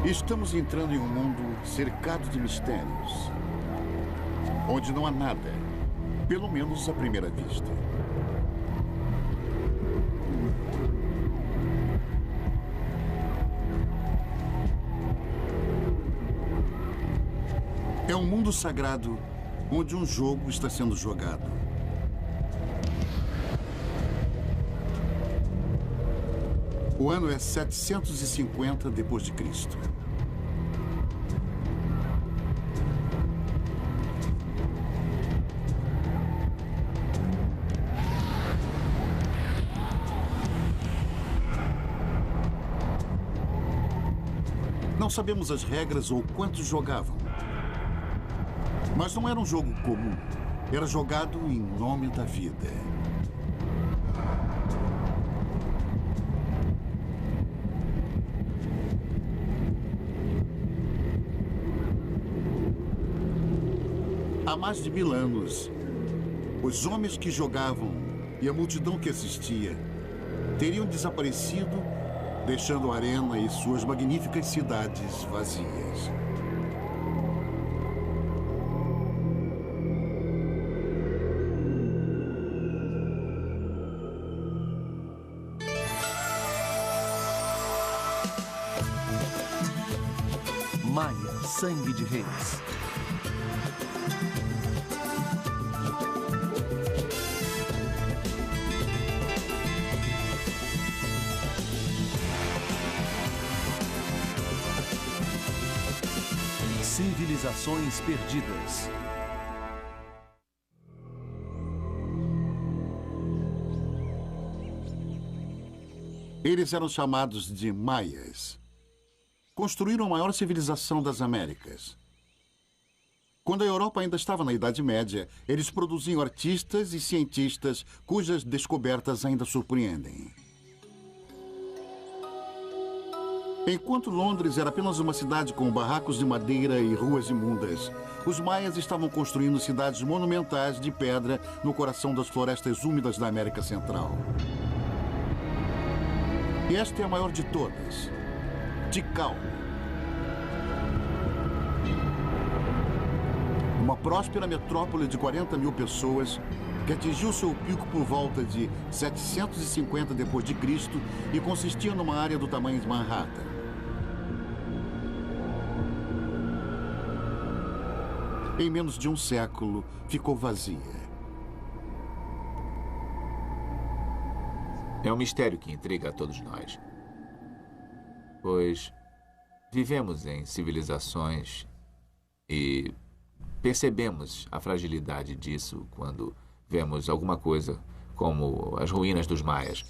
Estamos entrando em um mundo cercado de mistérios, onde não há nada, pelo menos à primeira vista. É um mundo sagrado onde um jogo está sendo jogado. O ano é 750 depois de Cristo. Não sabemos as regras ou quantos jogavam. Mas não era um jogo comum. Era jogado em nome da vida. Há mais de 1000 anos, os homens que jogavam e a multidão que assistia teriam desaparecido, deixando a arena e suas magníficas cidades vazias. Maia, Sangue de Reis. Civilizações perdidas. Eles eram chamados de Maias. Construíram a maior civilização das Américas. Quando a Europa ainda estava na Idade Média, eles produziam artistas e cientistas cujas descobertas ainda surpreendem. Enquanto Londres era apenas uma cidade com barracos de madeira e ruas imundas, os maias estavam construindo cidades monumentais de pedra no coração das florestas úmidas da América Central. E esta é a maior de todas, Tikal. Uma próspera metrópole de 40 mil pessoas que atingiu seu pico por volta de 750 depois de Cristo e consistia numa área do tamanho de Manhattan. Em menos de um século, ficou vazia. É um mistério que intriga a todos nós. Pois vivemos em civilizações e percebemos a fragilidade disso quando vemos alguma coisa como as ruínas dos maias.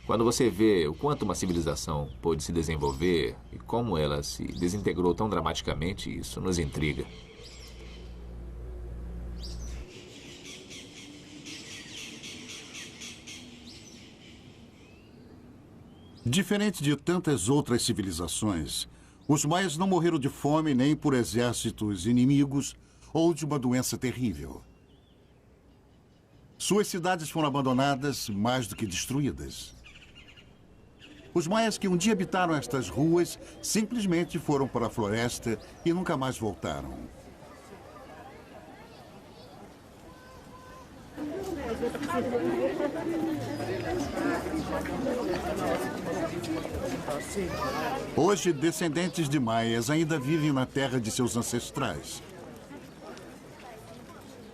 Quando você vê o quanto uma civilização pôde se desenvolver e como ela se desintegrou tão dramaticamente, isso nos intriga. Diferente de tantas outras civilizações, os maias não morreram de fome nem por exércitos inimigos ou de uma doença terrível. Suas cidades foram abandonadas mais do que destruídas. Os maias que um dia habitaram estas ruas simplesmente foram para a floresta e nunca mais voltaram. Hoje, descendentes de maias ainda vivem na terra de seus ancestrais.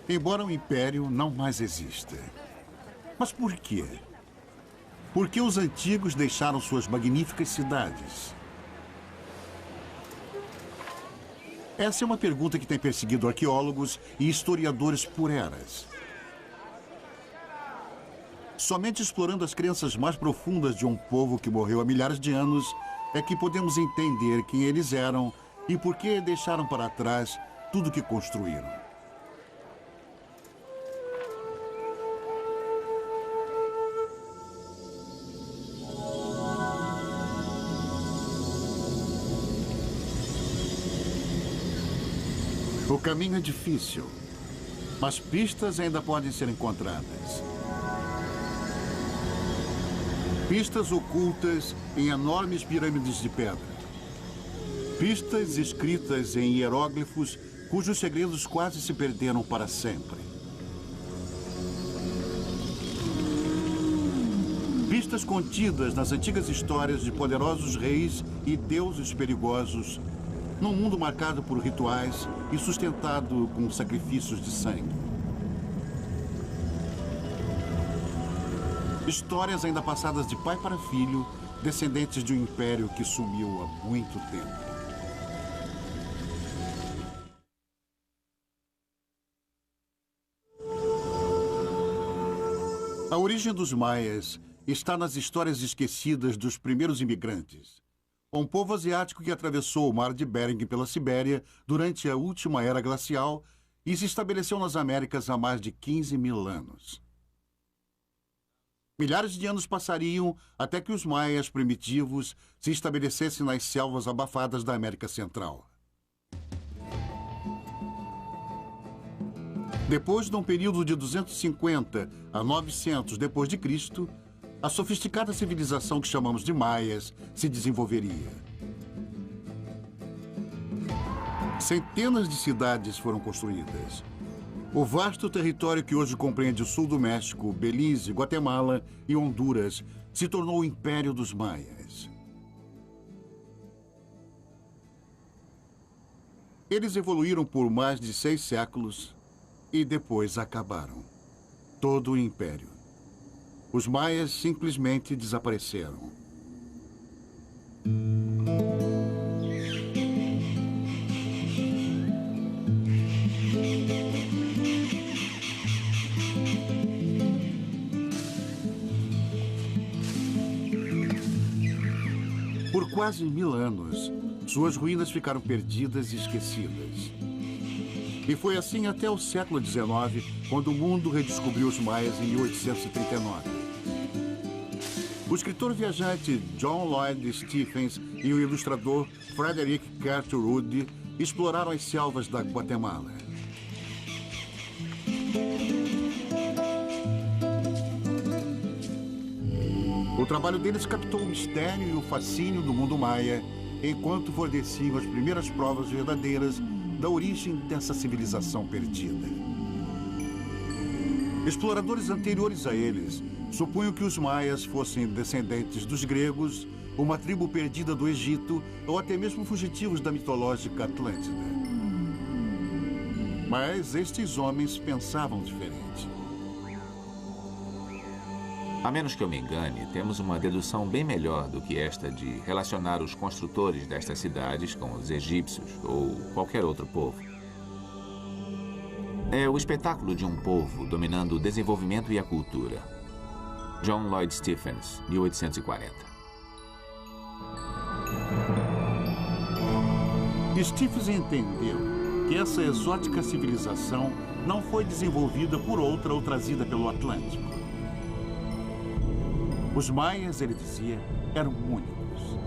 Embora o império não mais exista. Mas por quê? Por que os antigos deixaram suas magníficas cidades? Essa é uma pergunta que tem perseguido arqueólogos e historiadores por eras. Somente explorando as crenças mais profundas de um povo que morreu há milhares de anos é que podemos entender quem eles eram e por que deixaram para trás tudo o que construíram. O caminho é difícil, mas pistas ainda podem ser encontradas. Pistas ocultas em enormes pirâmides de pedra. Pistas escritas em hieróglifos cujos segredos quase se perderam para sempre. Pistas contidas nas antigas histórias de poderosos reis e deuses perigosos, num mundo marcado por rituais e sustentado com sacrifícios de sangue. Histórias ainda passadas de pai para filho, descendentes de um império que sumiu há muito tempo. A origem dos maias está nas histórias esquecidas dos primeiros imigrantes. Um povo asiático que atravessou o mar de Bering pela Sibéria durante a última era glacial e se estabeleceu nas Américas há mais de 15 mil anos. Milhares de anos passariam até que os maias primitivos se estabelecessem nas selvas abafadas da América Central. Depois de um período de 250 a 900 depois de Cristo, a sofisticada civilização que chamamos de maias se desenvolveria. Centenas de cidades foram construídas. O vasto território que hoje compreende o sul do México, Belize, Guatemala e Honduras se tornou o Império dos Maias. Eles evoluíram por mais de 6 séculos e depois acabaram. Todo o império. Os maias simplesmente desapareceram. Por quase 1000 anos, suas ruínas ficaram perdidas e esquecidas. E foi assim até o século XIX, quando o mundo redescobriu os maias em 1839. O escritor viajante John Lloyd Stephens e o ilustrador Frederick Cartwright exploraram as selvas da Guatemala. O trabalho deles captou o mistério e o fascínio do mundo maia, enquanto forneciam as primeiras provas verdadeiras da origem dessa civilização perdida. Exploradores anteriores a eles supunham que os maias fossem descendentes dos gregos, uma tribo perdida do Egito ou até mesmo fugitivos da mitológica Atlântida. Mas estes homens pensavam diferente. A menos que eu me engane, temos uma dedução bem melhor do que esta de relacionar os construtores destas cidades com os egípcios ou qualquer outro povo. É o espetáculo de um povo dominando o desenvolvimento e a cultura. John Lloyd Stephens, 1840. Stephens entendeu que essa exótica civilização não foi desenvolvida por outra ou trazida pelo Atlântico. Os maias, ele dizia, eram únicos.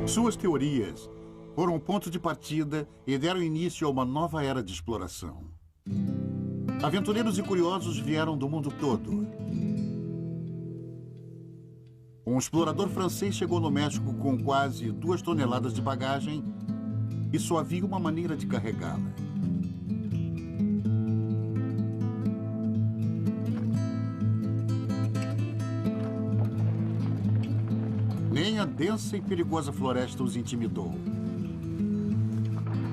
Suas teorias foram um ponto de partida e deram início a uma nova era de exploração. Aventureiros e curiosos vieram do mundo todo. Um explorador francês chegou no México com quase 2 toneladas de bagagem e só havia uma maneira de carregá-la. Nem a densa e perigosa floresta os intimidou.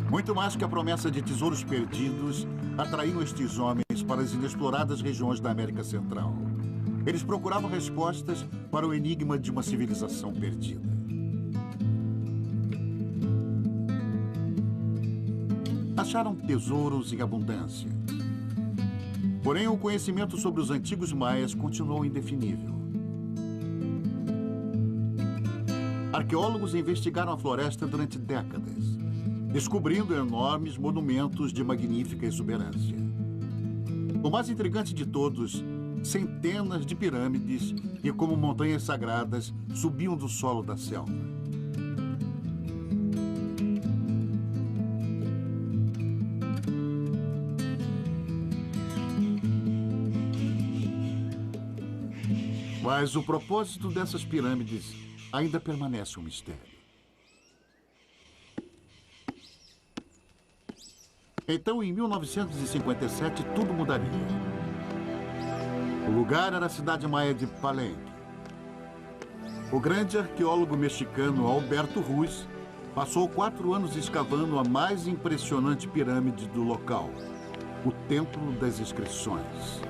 Muito mais que a promessa de tesouros perdidos, atraíam estes homens para as inexploradas regiões da América Central. Eles procuravam respostas para o enigma de uma civilização perdida. Acharam tesouros em abundância. Porém, o conhecimento sobre os antigos maias continuou indefinível. Arqueólogos investigaram a floresta durante décadas, descobrindo enormes monumentos de magnífica exuberância. O mais intrigante de todos, centenas de pirâmides que, como montanhas sagradas, subiam do solo da selva. Mas o propósito dessas pirâmides ainda permanece um mistério. Então, em 1957, tudo mudaria. O lugar era a cidade maia de Palenque. O grande arqueólogo mexicano Alberto Ruiz passou 4 anos escavando a mais impressionante pirâmide do local, o Templo das Inscrições.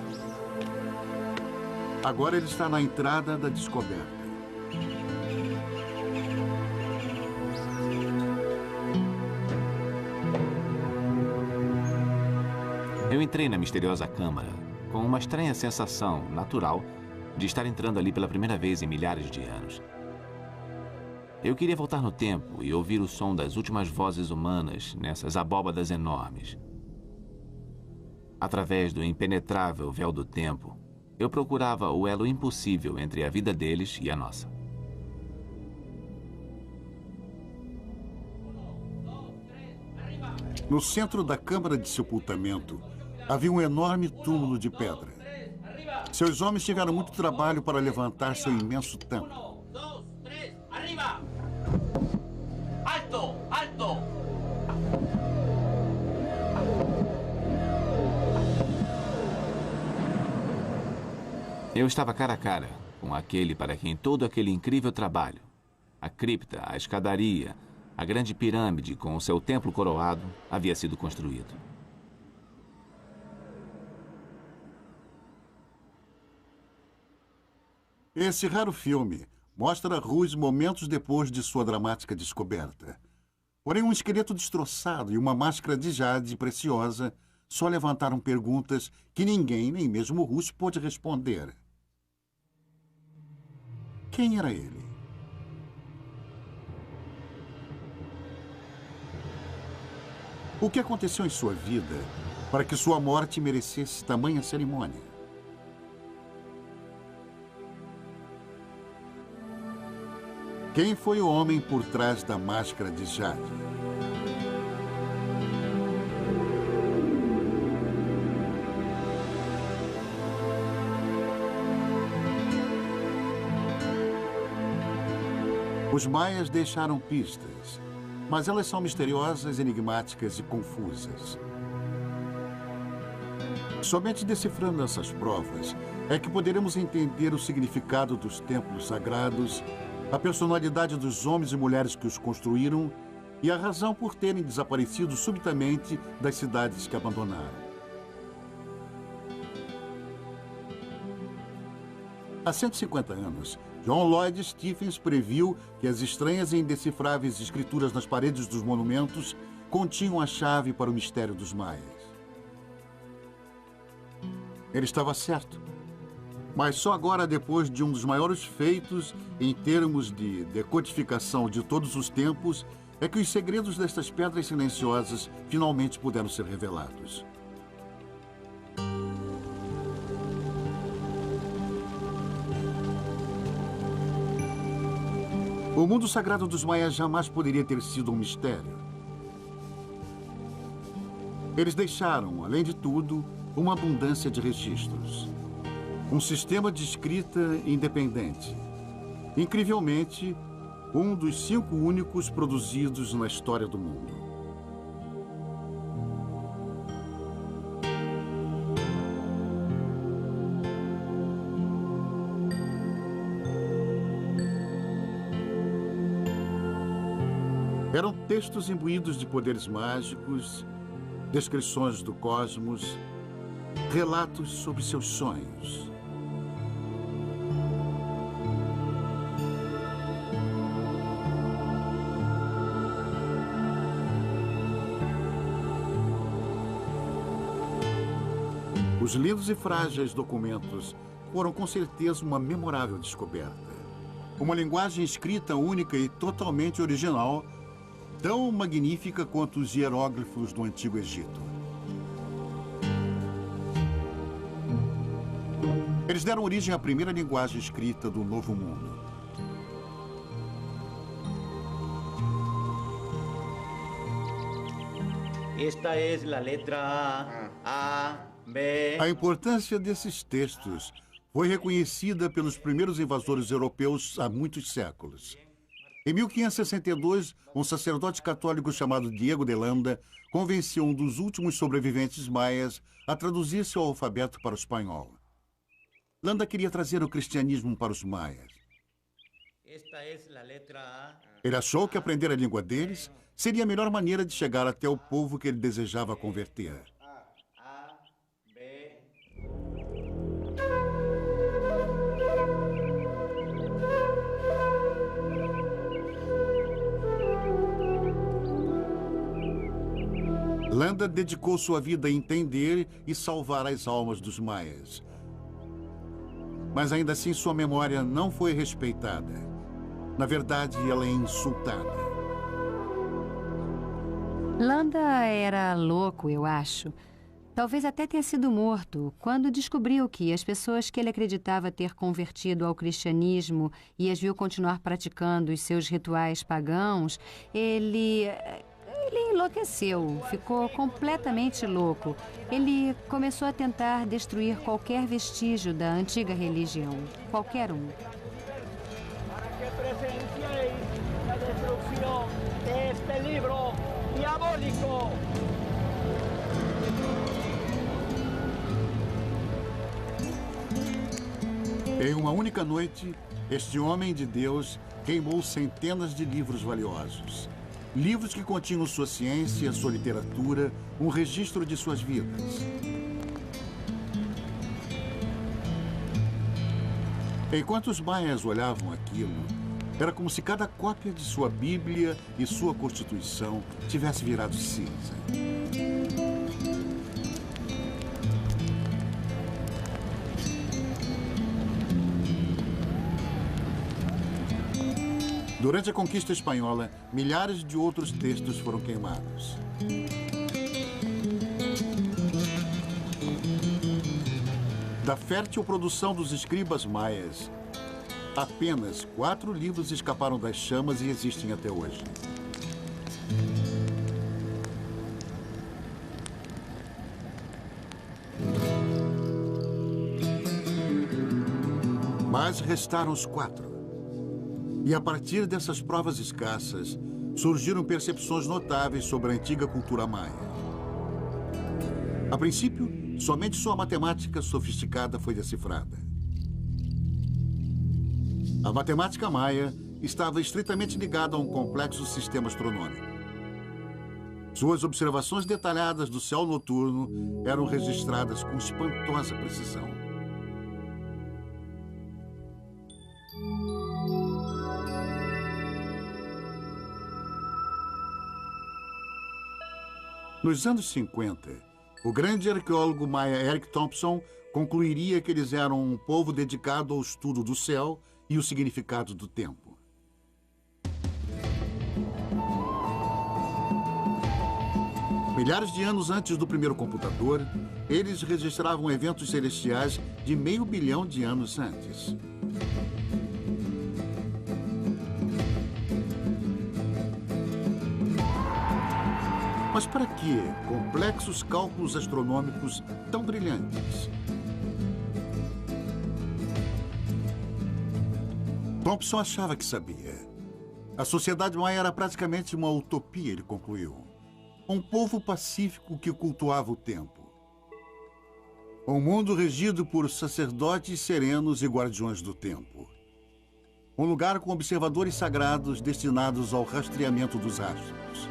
Agora ele está na entrada da descoberta. Eu entrei na misteriosa câmara com uma estranha sensação natural de estar entrando ali pela primeira vez em milhares de anos. Eu queria voltar no tempo e ouvir o som das últimas vozes humanas nessas abóbadas enormes. Através do impenetrável véu do tempo, eu procurava o elo impossível entre a vida deles e a nossa. No centro da câmara de sepultamento, havia um enorme túmulo de pedra. Seus homens tiveram muito trabalho para levantar seu imenso templo. 1, 2, 3, arriba! Alto, alto! Eu estava cara a cara com aquele para quem todo aquele incrível trabalho, a cripta, a escadaria, a grande pirâmide com o seu templo coroado, havia sido construído. Esse raro filme mostra Ruiz momentos depois de sua dramática descoberta. Porém, um esqueleto destroçado e uma máscara de jade preciosa só levantaram perguntas que ninguém, nem mesmo Ruiz, pôde responder. Quem era ele? O que aconteceu em sua vida para que sua morte merecesse tamanha cerimônia? Quem foi o homem por trás da máscara de jade? Os maias deixaram pistas, mas elas são misteriosas, enigmáticas e confusas. Somente decifrando essas provas é que poderemos entender o significado dos templos sagrados, a personalidade dos homens e mulheres que os construíram e a razão por terem desaparecido subitamente das cidades que abandonaram. Há 150 anos, John Lloyd Stephens previu que as estranhas e indecifráveis escrituras nas paredes dos monumentos continham a chave para o mistério dos maias. Ele estava certo. Mas só agora, depois de um dos maiores feitos em termos de decodificação de todos os tempos, é que os segredos destas pedras silenciosas finalmente puderam ser revelados. O mundo sagrado dos maias jamais poderia ter sido um mistério. Eles deixaram, além de tudo, uma abundância de registros. Um sistema de escrita independente. Incrivelmente, um dos 5 únicos produzidos na história do mundo. Eram textos imbuídos de poderes mágicos, descrições do cosmos, relatos sobre seus sonhos. Os lindos e frágeis documentos foram com certeza uma memorável descoberta. Uma linguagem escrita única e totalmente original, tão magnífica quanto os hieróglifos do Antigo Egito. Eles deram origem à primeira linguagem escrita do Novo Mundo. Esta es la letra A, B. A importância desses textos foi reconhecida pelos primeiros invasores europeus há muitos séculos. Em 1562, um sacerdote católico chamado Diego de Landa convenceu um dos últimos sobreviventes maias a traduzir seu alfabeto para o espanhol. Landa queria trazer o cristianismo para os maias. Esta es la letra A. Ele achou que aprender a língua deles seria a melhor maneira de chegar até o povo que ele desejava converter. A, B. Landa dedicou sua vida a entender e salvar as almas dos maias. Mas ainda assim sua memória não foi respeitada. Na verdade, ela é insultada. Landa era louco, eu acho. Talvez até tenha sido morto quando descobriu que as pessoas que ele acreditava ter convertido ao cristianismo e as viu continuar praticando os seus rituais pagãos, ele enlouqueceu, ficou completamente louco. Ele começou a tentar destruir qualquer vestígio da antiga religião, qualquer um. Para que presencieis la destrucción de este libro diabólico. Em uma única noite, este homem de Deus queimou centenas de livros valiosos. Livros que continham sua ciência, sua literatura, um registro de suas vidas. Enquanto os maias olhavam aquilo, era como se cada cópia de sua Bíblia e sua Constituição tivesse virado cinza. Durante a conquista espanhola, milhares de outros textos foram queimados. Da fértil produção dos escribas maias, apenas 4 livros escaparam das chamas e existem até hoje. Mas restaram os 4. E a partir dessas provas escassas, surgiram percepções notáveis sobre a antiga cultura maia. A princípio, somente sua matemática sofisticada foi decifrada. A matemática maia estava estritamente ligada a um complexo sistema astronômico. Suas observações detalhadas do céu noturno eram registradas com espantosa precisão. Nos anos 50, o grande arqueólogo maia Eric Thompson concluiria que eles eram um povo dedicado ao estudo do céu e o significado do tempo. Milhares de anos antes do primeiro computador, eles registravam eventos celestiais de 500 milhão de anos antes. Mas para que complexos cálculos astronômicos tão brilhantes? Thompson achava que sabia. A sociedade maia era praticamente uma utopia, ele concluiu. Um povo pacífico que cultuava o tempo. Um mundo regido por sacerdotes serenos e guardiões do tempo. Um lugar com observadores sagrados destinados ao rastreamento dos astros.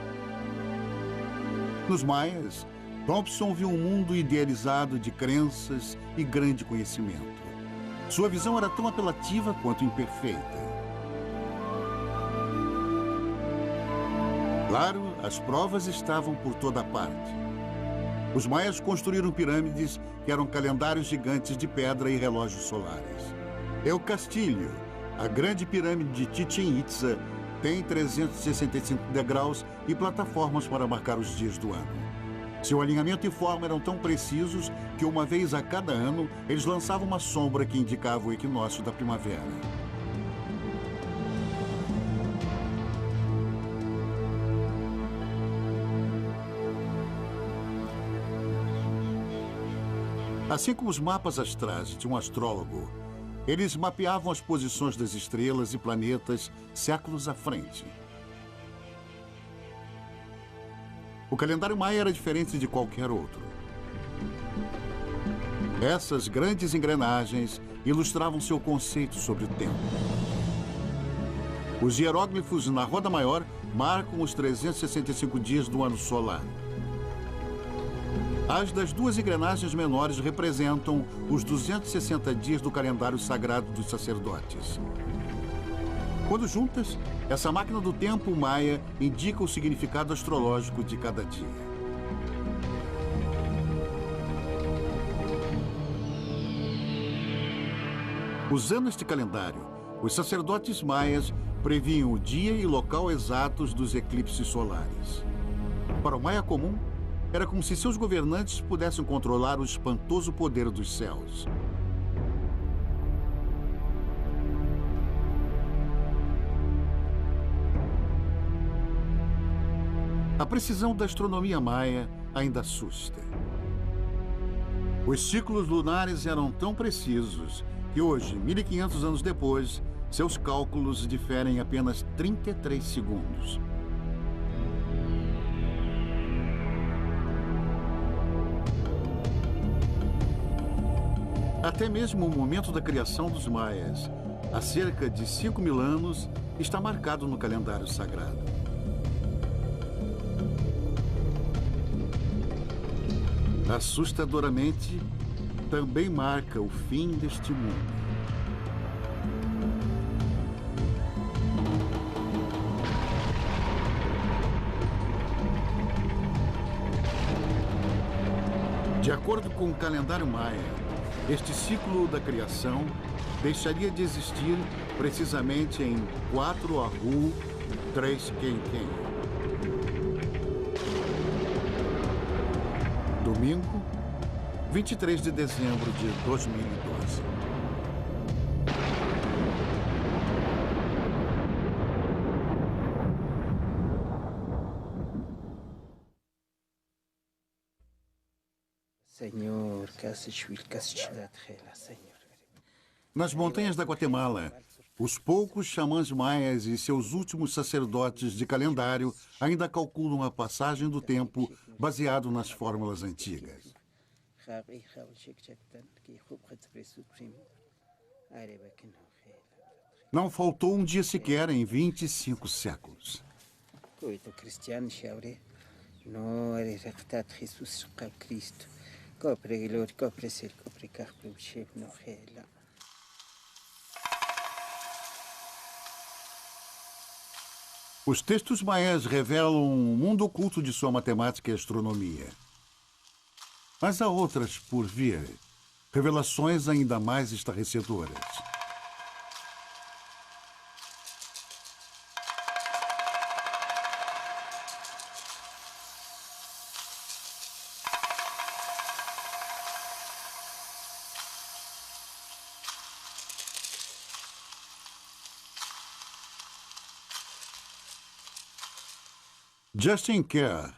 Nos maias, Thompson viu um mundo idealizado de crenças e grande conhecimento. Sua visão era tão apelativa quanto imperfeita. Claro, as provas estavam por toda parte. Os maias construíram pirâmides que eram calendários gigantes de pedra e relógios solares. El Castillo, a grande pirâmide de Chichén Itzá, tem 365 degraus e plataformas para marcar os dias do ano. Seu alinhamento e forma eram tão precisos que uma vez a cada ano eles lançavam uma sombra que indicava o equinócio da primavera. Assim como os mapas astrais de um astrólogo, eles mapeavam as posições das estrelas e planetas séculos à frente. O calendário maia era diferente de qualquer outro. Essas grandes engrenagens ilustravam seu conceito sobre o tempo. Os hieróglifos na roda maior marcam os 365 dias do ano solar. As das duas engrenagens menores representam os 260 dias do calendário sagrado dos sacerdotes. Quando juntas, essa máquina do tempo maia indica o significado astrológico de cada dia. Usando este calendário, os sacerdotes maias previam o dia e local exatos dos eclipses solares. Para o maia comum, era como se seus governantes pudessem controlar o espantoso poder dos céus. A precisão da astronomia maia ainda assusta. Os ciclos lunares eram tão precisos que hoje, 1500 anos depois, seus cálculos diferem apenas 33 segundos. Até mesmo o momento da criação dos maias, há cerca de 5.000 anos, está marcado no calendário sagrado. Assustadoramente, também marca o fim deste mundo. De acordo com o calendário maia, este ciclo da criação deixaria de existir precisamente em 4 Ahu 3 Quenquem. Domingo, 23 de dezembro de 2012. Senhor, Senhor. Nas montanhas da Guatemala, os poucos xamãs maias e seus últimos sacerdotes de calendário ainda calculam a passagem do tempo baseado nas fórmulas antigas. Não faltou um dia sequer em 25 séculos. Os textos maias revelam um mundo oculto de sua matemática e astronomia. Mas há outras por vir, revelações ainda mais estarrecedoras. Justin Kerr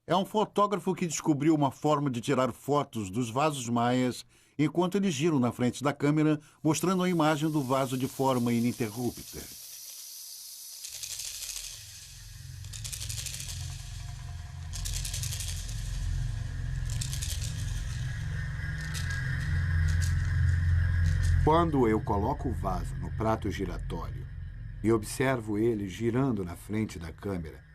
é um fotógrafo que descobriu uma forma de tirar fotos dos vasos maias enquanto eles giram na frente da câmera, mostrando a imagem do vaso de forma ininterrupta. Quando eu coloco o vaso no prato giratório e observo ele girando na frente da câmera,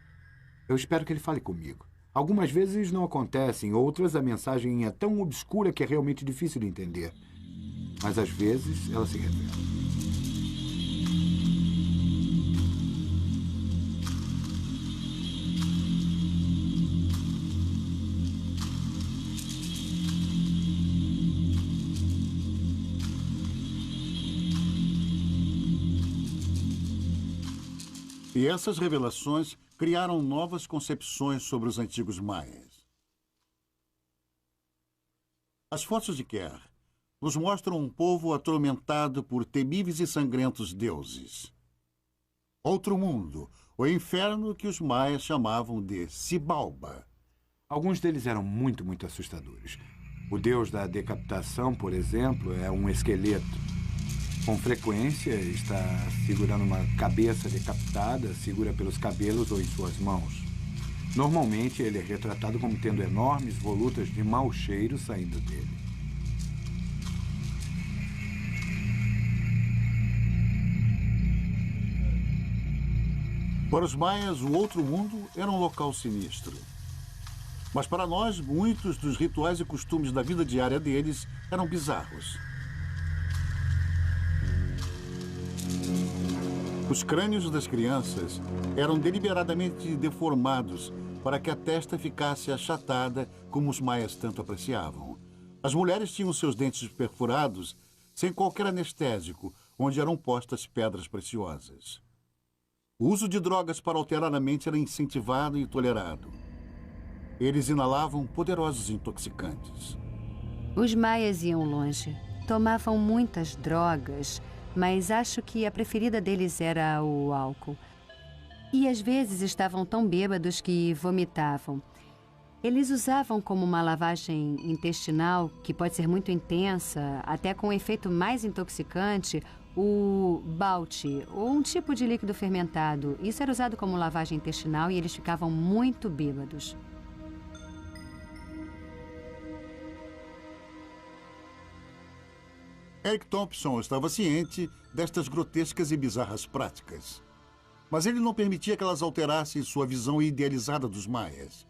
eu espero que ele fale comigo. Algumas vezes não acontece, em outras a mensagem é tão obscura que é realmente difícil de entender. Mas às vezes ela se revela. E essas revelações criaram novas concepções sobre os antigos maias. As fotos de Kerr nos mostram um povo atormentado por temíveis e sangrentos deuses. Outro mundo, o inferno que os maias chamavam de Xibalba. Alguns deles eram muito assustadores. O deus da decapitação, por exemplo, é um esqueleto. Com frequência, está segurando uma cabeça decapitada, segura pelos cabelos ou em suas mãos. Normalmente, ele é retratado como tendo enormes volutas de mau cheiro saindo dele. Para os maias, o outro mundo era um local sinistro. Mas para nós, muitos dos rituais e costumes da vida diária deles eram bizarros. Os crânios das crianças eram deliberadamente deformados para que a testa ficasse achatada, como os maias tanto apreciavam. As mulheres tinham seus dentes perfurados sem qualquer anestésico, onde eram postas pedras preciosas. O uso de drogas para alterar a mente era incentivado e tolerado. Eles inalavam poderosos intoxicantes. Os maias iam longe. Tomavam muitas drogas, mas acho que a preferida deles era o álcool. E às vezes estavam tão bêbados que vomitavam. Eles usavam como uma lavagem intestinal, que pode ser muito intensa, até com um efeito mais intoxicante, o balti, ou um tipo de líquido fermentado. Isso era usado como lavagem intestinal e eles ficavam muito bêbados. Eric Thompson estava ciente destas grotescas e bizarras práticas. Mas ele não permitia que elas alterassem sua visão idealizada dos maias.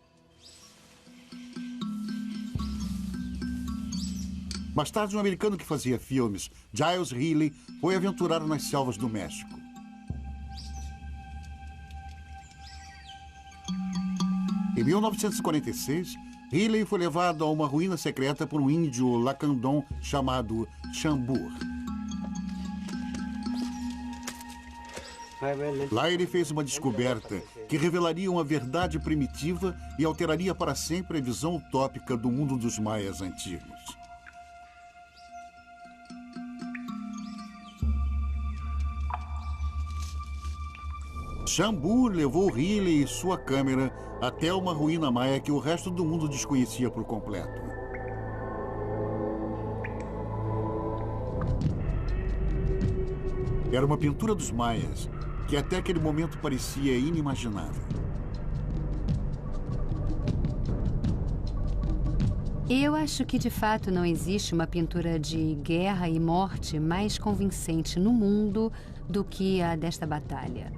Mais tarde, um americano que fazia filmes, Giles Healy, foi aventurar nas selvas do México. Em 1946, Healy foi levado a uma ruína secreta por um índio lacandon chamado Chambur. Lá ele fez uma descoberta que revelaria uma verdade primitiva e alteraria para sempre a visão utópica do mundo dos maias antigos. Chambur levou Healy e sua câmera até uma ruína maia que o resto do mundo desconhecia por completo. Era uma pintura dos maias que até aquele momento parecia inimaginável. Eu acho que de fato não existe uma pintura de guerra e morte mais convincente no mundo do que a desta batalha.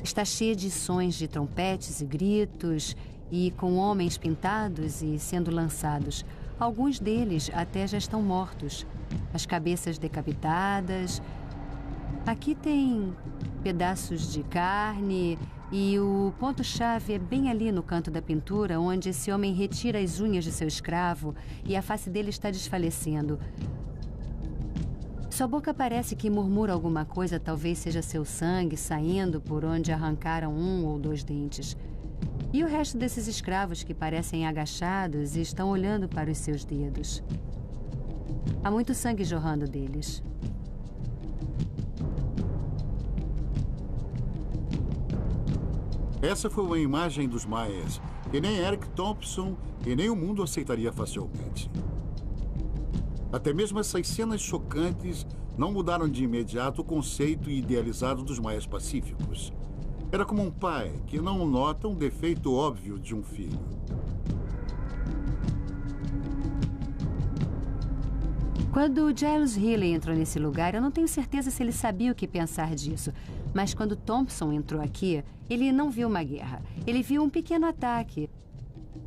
Está cheia de sons de trompetes e gritos, e com homens pintados e sendo lançados. Alguns deles até já estão mortos, as cabeças decapitadas. Aqui tem pedaços de carne, e o ponto-chave é bem ali no canto da pintura, onde esse homem retira as unhas de seu escravo e a face dele está desfalecendo. Sua boca parece que murmura alguma coisa, talvez seja seu sangue saindo por onde arrancaram um ou dois dentes. E o resto desses escravos que parecem agachados e estão olhando para os seus dedos. Há muito sangue jorrando deles. Essa foi uma imagem dos maias que nem Eric Thompson e nem o mundo aceitaria facilmente. Até mesmo essas cenas chocantes não mudaram de imediato o conceito idealizado dos maias pacíficos. Era como um pai que não nota um defeito óbvio de um filho. Quando Giles Healy entrou nesse lugar, eu não tenho certeza se ele sabia o que pensar disso. Mas quando Thompson entrou aqui, ele não viu uma guerra. Ele viu um pequeno ataque.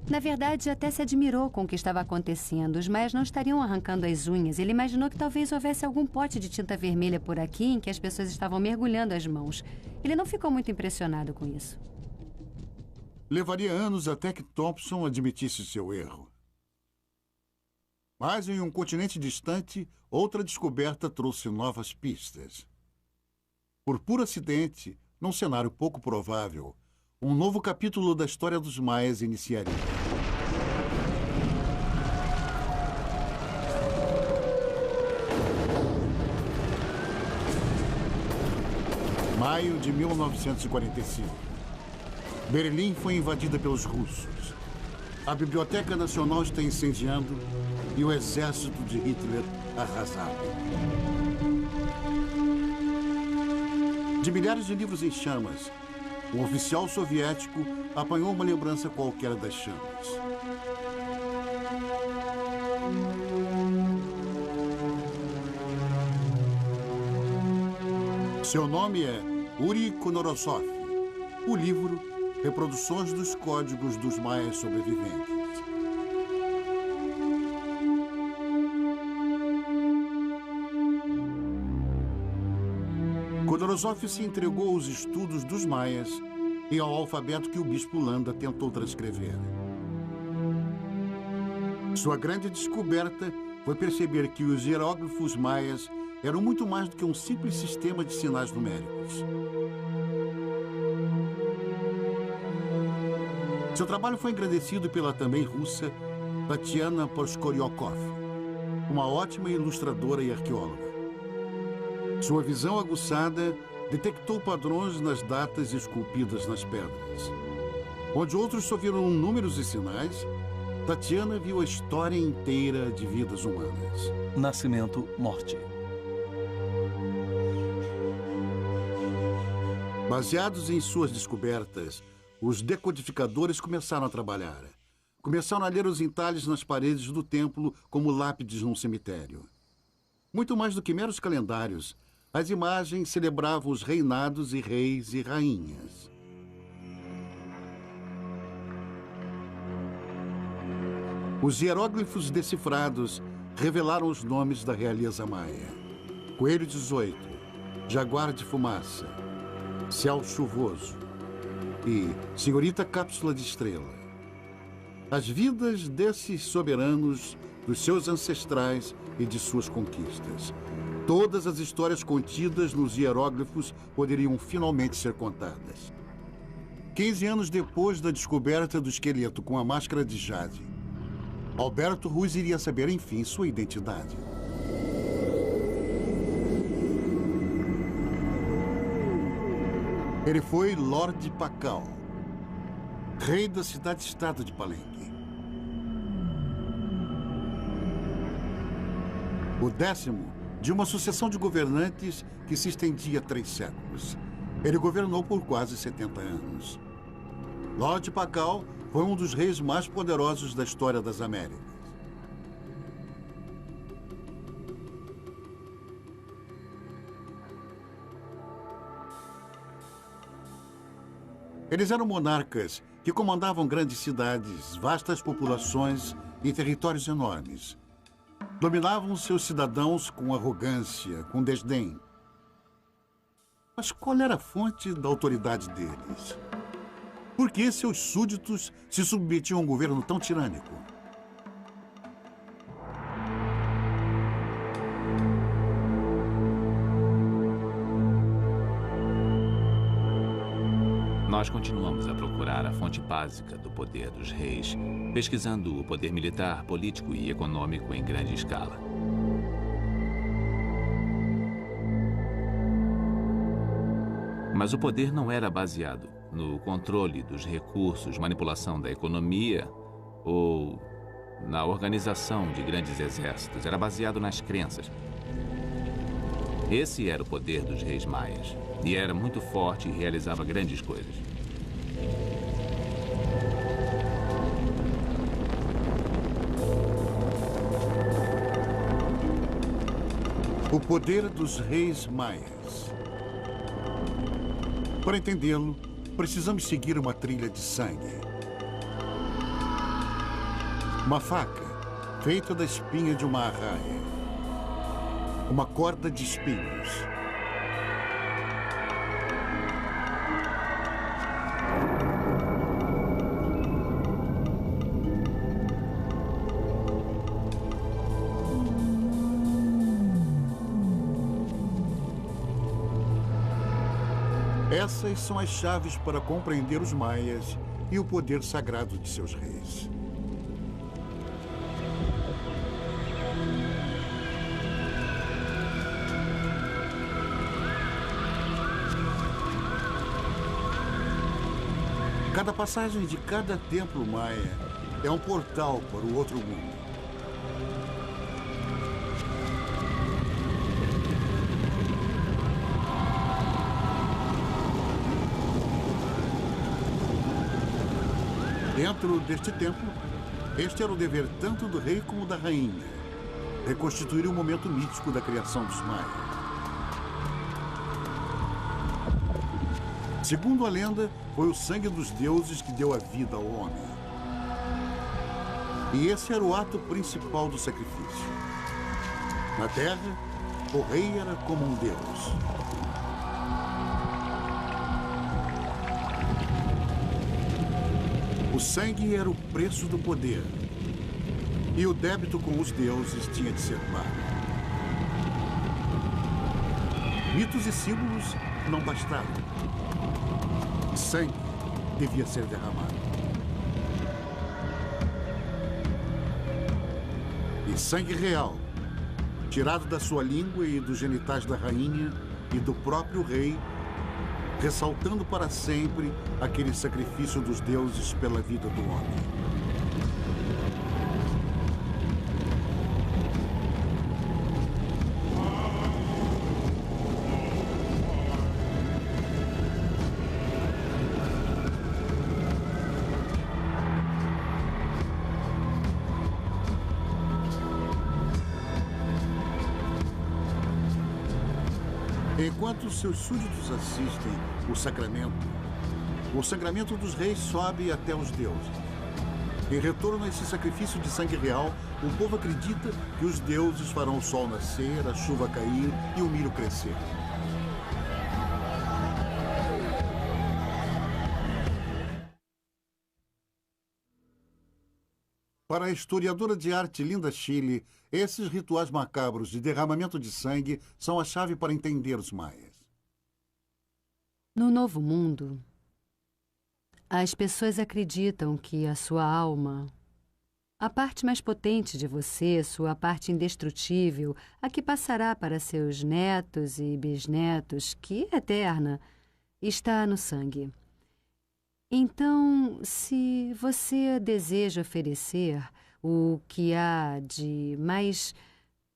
Na verdade, até se admirou com o que estava acontecendo. Os maias não estariam arrancando as unhas. Ele imaginou que talvez houvesse algum pote de tinta vermelha por aqui em que as pessoas estavam mergulhando as mãos. Ele não ficou muito impressionado com isso. Levaria anos até que Thompson admitisse seu erro. Mas em um continente distante, outra descoberta trouxe novas pistas. Por puro acidente, num cenário pouco provável, um novo capítulo da história dos maias iniciaria. Maio de 1945. Berlim foi invadida pelos russos. A Biblioteca Nacional está incendiando e o exército de Hitler arrasado. De milhares de livros em chamas, um oficial soviético apanhou uma lembrança qualquer das chamas. Seu nome é Uri Konorosov. O livro, Reproduções dos Códigos dos Maias Sobreviventes. Konorosov se entregou aos estudos dos maias e ao alfabeto que o bispo Landa tentou transcrever. Sua grande descoberta foi perceber que os hieróglifos maias eram muito mais do que um simples sistema de sinais numéricos. Seu trabalho foi engrandecido pela também russa Tatiana Poskoryokov, uma ótima ilustradora e arqueóloga. Sua visão aguçada detectou padrões nas datas esculpidas nas pedras. Onde outros só viram números e sinais, Tatiana viu a história inteira de vidas humanas. Nascimento, morte. Baseados em suas descobertas, os decodificadores começaram a trabalhar. Começaram a ler os entalhes nas paredes do templo como lápides num cemitério. Muito mais do que meros calendários, as imagens celebravam os reinados e reis e rainhas. Os hieróglifos decifrados revelaram os nomes da realeza maia. Coelho 18, Jaguar de Fumaça, Céu Chuvoso e Senhorita Cápsula de Estrela. As vidas desses soberanos, dos seus ancestrais e de suas conquistas. Todas as histórias contidas nos hieróglifos poderiam finalmente ser contadas. 15 anos depois da descoberta do esqueleto com a máscara de jade, Alberto Ruiz iria saber, enfim, sua identidade. Ele foi Lorde Pacal, rei da cidade-estado de Palenque. O 10º de uma sucessão de governantes que se estendia 3 séculos. Ele governou por quase 70 anos. Lorde Pacal foi um dos reis mais poderosos da história das Américas. Eles eram monarcas que comandavam grandes cidades, vastas populações e territórios enormes. Dominavam seus cidadãos com arrogância, com desdém. Mas qual era a fonte da autoridade deles? Por que seus súditos se submetiam a um governo tão tirânico? Nós continuamos a procurar a fonte básica do poder dos reis, pesquisando o poder militar, político e econômico em grande escala. Mas o poder não era baseado no controle dos recursos, manipulação da economia ou na organização de grandes exércitos. Era baseado nas crenças. Esse era o poder dos reis maias. E era muito forte e realizava grandes coisas. O poder dos reis maias. Para entendê-lo, precisamos seguir uma trilha de sangue. Uma faca feita da espinha de uma arraia. Uma corda de espinhos. Essas são as chaves para compreender os maias e o poder sagrado de seus reis. Cada passagem de cada templo maia é um portal para o outro mundo. Dentro deste templo, este era o dever tanto do rei como da rainha: reconstituir o momento mítico da criação dos maias. Segundo a lenda, foi o sangue dos deuses que deu a vida ao homem. E esse era o ato principal do sacrifício. Na terra, o rei era como um deus. O sangue era o preço do poder. E o débito com os deuses tinha de ser pago. Mitos e símbolos não bastavam. Sangue devia ser derramado. E sangue real, tirado da sua língua e dos genitais da rainha e do próprio rei, ressaltando para sempre aquele sacrifício dos deuses pela vida do homem. Enquanto seus súditos assistem o sangramento dos reis sobe até os deuses. Em retorno a esse sacrifício de sangue real, o povo acredita que os deuses farão o sol nascer, a chuva cair e o milho crescer. Para a historiadora de arte Linda Chile, esses rituais macabros de derramamento de sangue são a chave para entender os maias. No Novo Mundo, as pessoas acreditam que a sua alma, a parte mais potente de você, sua parte indestrutível, a que passará para seus netos e bisnetos, que é eterna, está no sangue. Então, se você deseja oferecer o que há de mais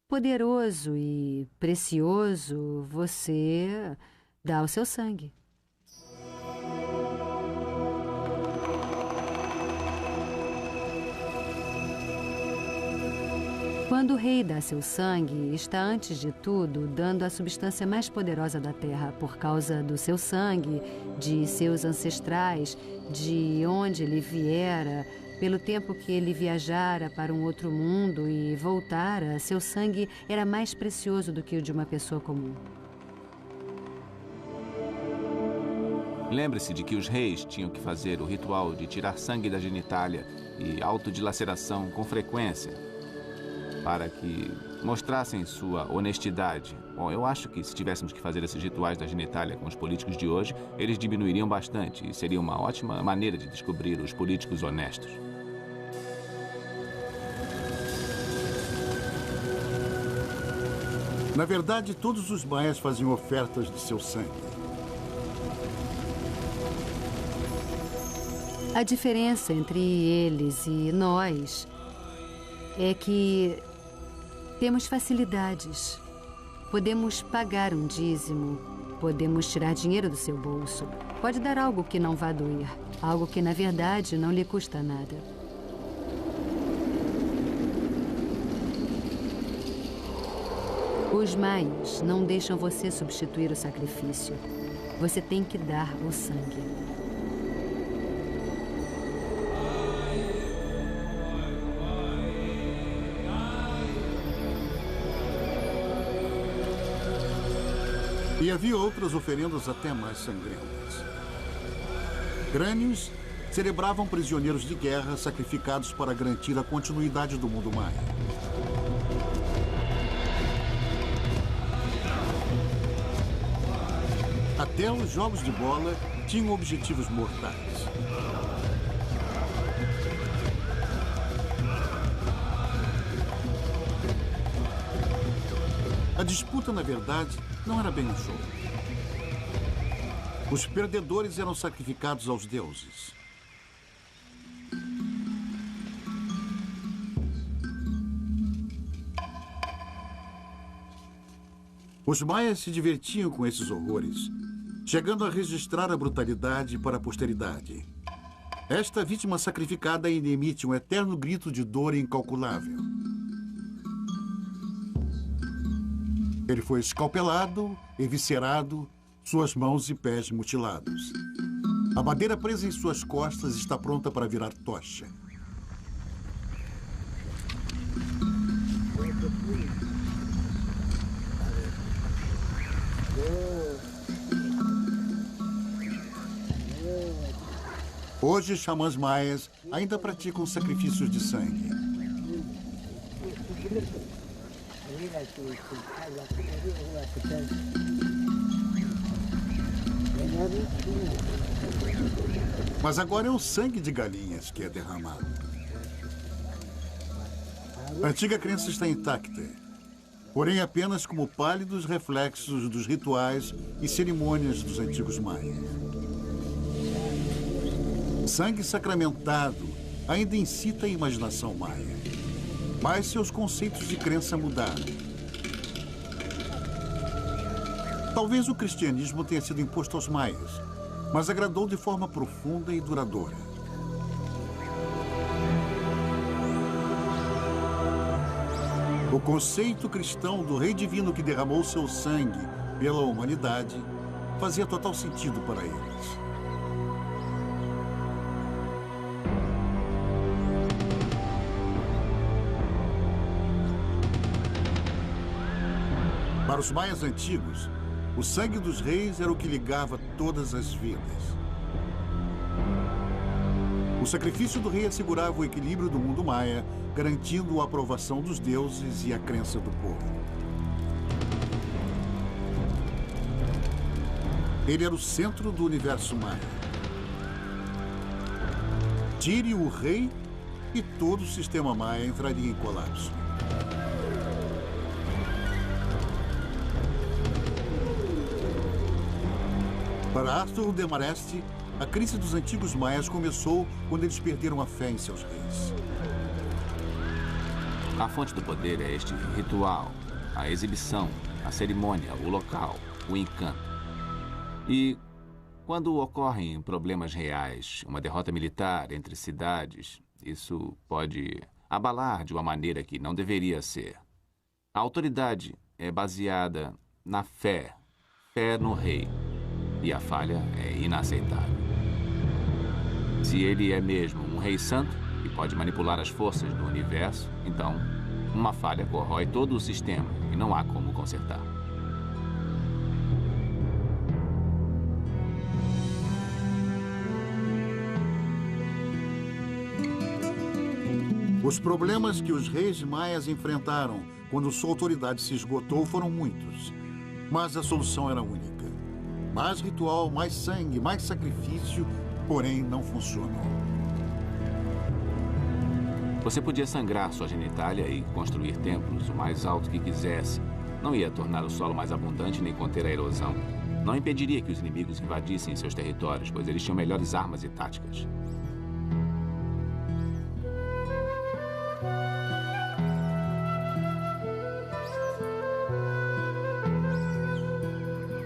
poderoso e precioso, você dá o seu sangue. Quando o rei dá seu sangue, está antes de tudo dando a substância mais poderosa da terra por causa do seu sangue, de seus ancestrais, de onde ele viera, pelo tempo que ele viajara para um outro mundo e voltara, seu sangue era mais precioso do que o de uma pessoa comum. Lembre-se de que os reis tinham que fazer o ritual de tirar sangue da genitália e autodilaceração com frequência, para que mostrassem sua honestidade. Bom, eu acho que se tivéssemos que fazer esses rituais da genitália com os políticos de hoje, eles diminuiriam bastante e seria uma ótima maneira de descobrir os políticos honestos. Na verdade, todos os maias faziam ofertas de seu sangue. A diferença entre eles e nós é que temos facilidades. Podemos pagar um dízimo, podemos tirar dinheiro do seu bolso. Pode dar algo que não vá doer, algo que, na verdade, não lhe custa nada. Os maias não deixam você substituir o sacrifício. Você tem que dar o sangue. E havia outras oferendas até mais sangrentas. Crânios celebravam prisioneiros de guerra sacrificados para garantir a continuidade do mundo maia. Até os jogos de bola tinham objetivos mortais. A disputa, na verdade, não era bem um jogo. Os perdedores eram sacrificados aos deuses. Os maias se divertiam com esses horrores, chegando a registrar a brutalidade para a posteridade. Esta vítima sacrificada ainda emite um eterno grito de dor incalculável. Ele foi escalpelado, eviscerado, suas mãos e pés mutilados. A madeira presa em suas costas está pronta para virar tocha. Hoje, xamãs maias ainda praticam sacrifícios de sangue. Mas agora é o sangue de galinhas que é derramado. A antiga crença está intacta, porém apenas como pálidos reflexos dos rituais e cerimônias dos antigos maias. Sangue sacramentado ainda incita a imaginação maia, mas seus conceitos de crença mudaram. Talvez o cristianismo tenha sido imposto aos maias, mas agradou de forma profunda e duradoura. O conceito cristão do rei divino que derramou seu sangue pela humanidade fazia total sentido para eles. Para os maias antigos, o sangue dos reis era o que ligava todas as vidas. O sacrifício do rei assegurava o equilíbrio do mundo maia, garantindo a aprovação dos deuses e a crença do povo. Ele era o centro do universo maia. Tire o rei e todo o sistema maia entraria em colapso. Para Arthur Demarest, a crise dos antigos maias começou quando eles perderam a fé em seus reis. A fonte do poder é este ritual, a exibição, a cerimônia, o local, o encanto. E quando ocorrem problemas reais, uma derrota militar entre cidades, isso pode abalar de uma maneira que não deveria ser. A autoridade é baseada na fé no rei. E a falha é inaceitável. Se ele é mesmo um rei santo e pode manipular as forças do universo, então uma falha corrói todo o sistema e não há como consertar. Os problemas que os reis maias enfrentaram quando sua autoridade se esgotou foram muitos, mas a solução era única. Mais ritual, mais sangue, mais sacrifício, porém não funcionou. Você podia sangrar sua genitália e construir templos o mais alto que quisesse. Não ia tornar o solo mais abundante nem conter a erosão. Não impediria que os inimigos invadissem seus territórios, pois eles tinham melhores armas e táticas.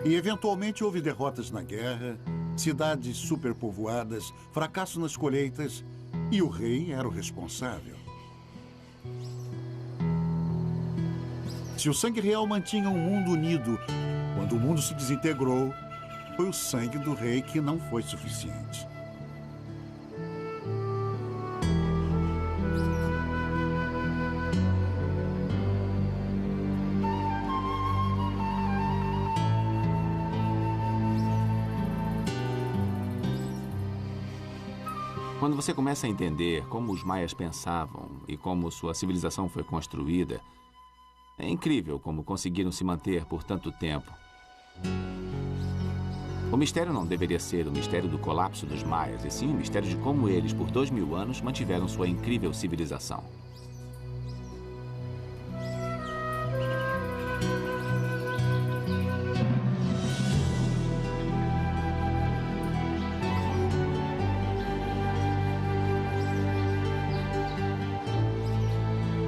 E eventualmente houve derrotas na guerra, cidades superpovoadas, fracasso nas colheitas, e o rei era o responsável. Se o sangue real mantinha um mundo unido, quando o mundo se desintegrou, foi o sangue do rei que não foi suficiente. Quando você começa a entender como os maias pensavam e como sua civilização foi construída, é incrível como conseguiram se manter por tanto tempo. O mistério não deveria ser o mistério do colapso dos maias, e sim o mistério de como eles, por 2000 anos, mantiveram sua incrível civilização.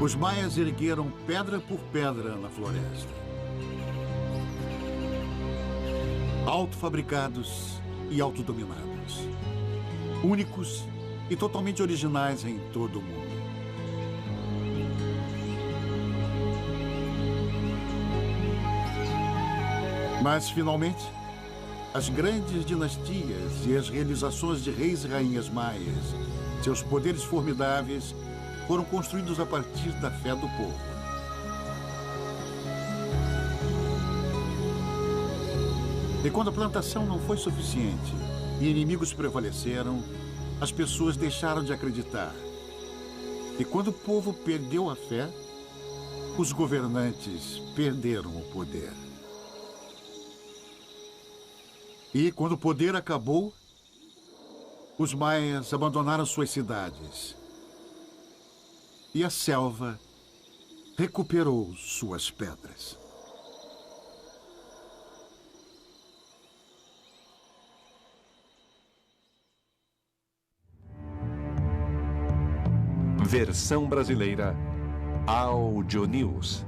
Os maias ergueram pedra por pedra na floresta. autofabricados e autodominados. Únicos e totalmente originais em todo o mundo. Mas, finalmente, as grandes dinastias e as realizações de reis e rainhas maias, seus poderes formidáveis, foram construídos a partir da fé do povo. E quando a plantação não foi suficiente e inimigos prevaleceram, as pessoas deixaram de acreditar. E quando o povo perdeu a fé, os governantes perderam o poder. E quando o poder acabou, os maias abandonaram suas cidades. E a selva recuperou suas pedras. Versão brasileira Audio News.